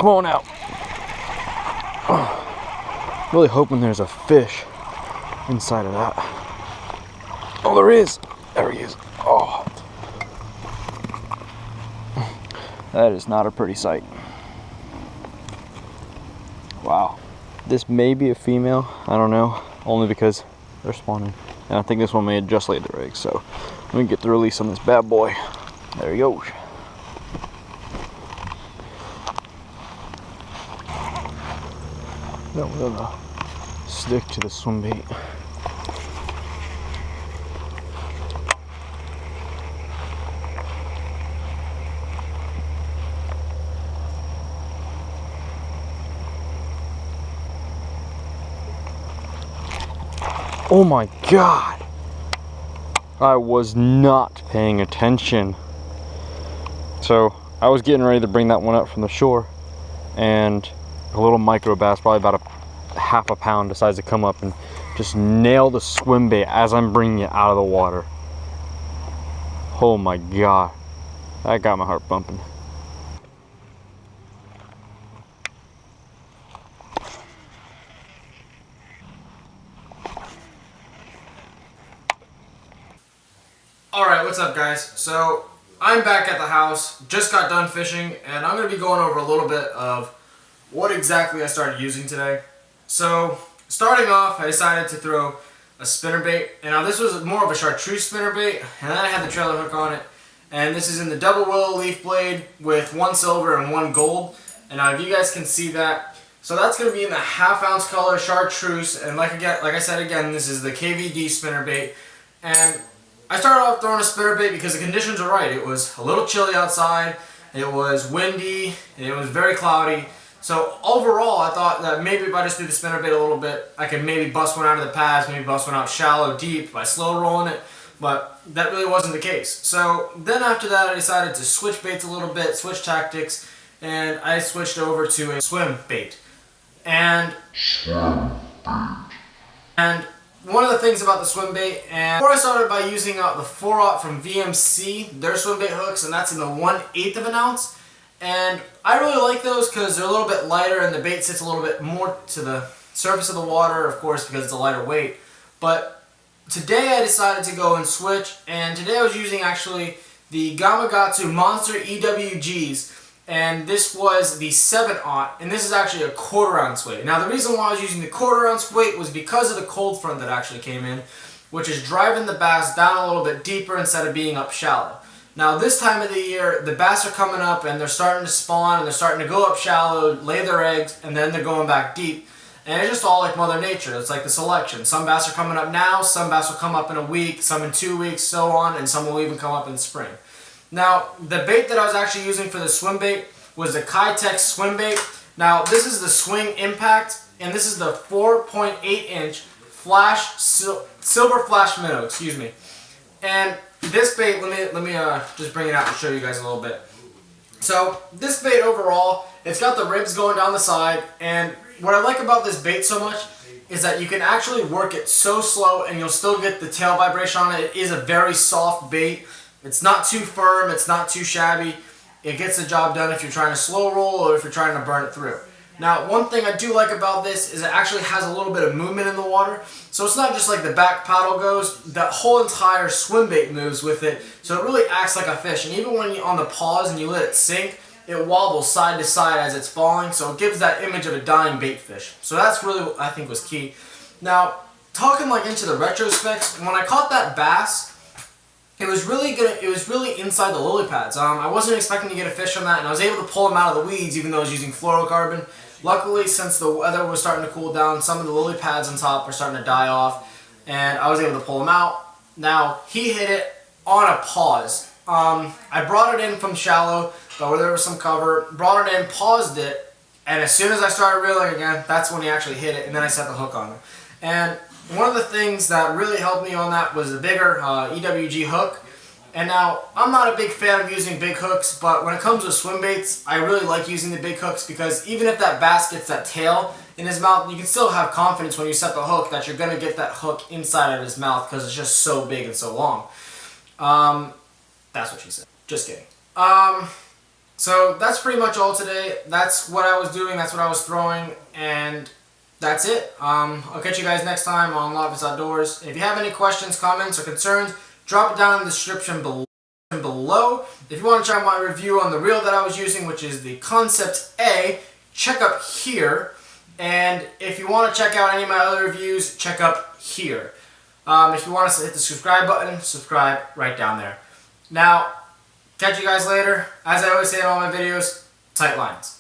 Come on out. Really hoping there's a fish inside of that. Oh, there is. There he is. Oh. That is not a pretty sight. Wow. This may be a female. I don't know. Only because they're spawning. And I think this one may have just laid their eggs. So let me get the release on this bad boy. There he goes. Then we're gonna stick to the swim bait. Oh my God! I was not paying attention. So I was getting ready to bring that one up from the shore, and a little micro bass, probably about a half a pound, decides to come up and just nail the swim bait as I'm bringing it out of the water. Oh my God, that got my heart bumping. Alright, what's up guys? So, I'm back at the house, just got done fishing, and I'm going to be going over a little bit of what exactly I started using today. So, starting off, I decided to throw a spinnerbait, and now this was more of a chartreuse spinnerbait, and then I had the trailer hook on it, and this is in the double willow leaf blade with 1 silver and 1 gold, and now if you guys can see that, so that's going to be in the ½ ounce color chartreuse, and like I said again, this is the KVD spinnerbait, and I started off throwing a spinnerbait because the conditions were right. It was a little chilly outside, it was windy, and it was very cloudy. So overall, I thought that maybe if I just do the spinnerbait a little bit, I could maybe bust one out of the pads, maybe bust one out shallow, deep, by slow rolling it. But that really wasn't the case. So then after that, I decided to switch baits a little bit, switch tactics, and I switched over to a swim bait. And one of the things about the swim bait, and before I started by using the 4-aught from VMC, their swim bait hooks, and that's in the 1/8 of an ounce. And I really like those because they're a little bit lighter and the bait sits a little bit more to the surface of the water, of course, because it's a lighter weight. But today I decided to go and switch, and today I was using actually the Gamakatsu Monster EWGs. And this was the 7-aught, and this is actually a 1/4 ounce weight. Now the reason why I was using the 1/4 ounce weight was because of the cold front that actually came in, which is driving the bass down a little bit deeper instead of being up shallow. Now this time of the year, the bass are coming up and they're starting to spawn and they're starting to go up shallow, lay their eggs, and then they're going back deep. And it's just all like Mother Nature. It's like the selection. Some bass are coming up now, some bass will come up in a week, some in 2 weeks, so on, and some will even come up in spring. Now, the bait that I was actually using for the swim bait was the Keitech swim bait. Now, this is the Swing Impact, and this is the 4.8-inch flash silver flash minnow, excuse me. And this bait, let me just bring it out and show you guys a little bit. So, this bait overall, it's got the ribs going down the side, and what I like about this bait so much is that you can actually work it so slow and you'll still get the tail vibration on it. It is a very soft bait. It's not too firm, it's not too shabby. It gets the job done if you're trying to slow roll or if you're trying to burn it through. Now, one thing I do like about this is it actually has a little bit of movement in the water. So it's not just like the back paddle goes, that whole entire swim bait moves with it. So it really acts like a fish. And even when you're on the pause and you let it sink, it wobbles side to side as it's falling. So it gives that image of a dying bait fish. So that's really what I think was key. Now, talking like into the retrospects, when I caught that bass, it was really good. It was really inside the lily pads. I wasn't expecting to get a fish on that, and I was able to pull him out of the weeds, even though I was using fluorocarbon. Luckily, since the weather was starting to cool down, some of the lily pads on top were starting to die off, and I was able to pull him out. Now, he hit it on a pause. I brought it in from shallow, but where there was some cover, brought it in, paused it, and as soon as I started reeling again, that's when he actually hit it, and then I set the hook on him. And one of the things that really helped me on that was the bigger EWG hook. And now, I'm not a big fan of using big hooks, but when it comes to swim baits, I really like using the big hooks because even if that bass gets that tail in his mouth, you can still have confidence when you set the hook that you're going to get that hook inside of his mouth because it's just so big and so long. That's what she said. Just kidding. So that's pretty much all today. That's what I was doing, that's what I was throwing, and that's it. I'll catch you guys next time on Loftus Outdoors. If you have any questions, comments, or concerns, drop it down in the description below. If you want to check out my review on the reel that I was using, which is the Concept A, check up here. And if you want to check out any of my other reviews, check up here. If you want to hit the subscribe button, subscribe right down there. Now, catch you guys later. As I always say in all my videos, tight lines.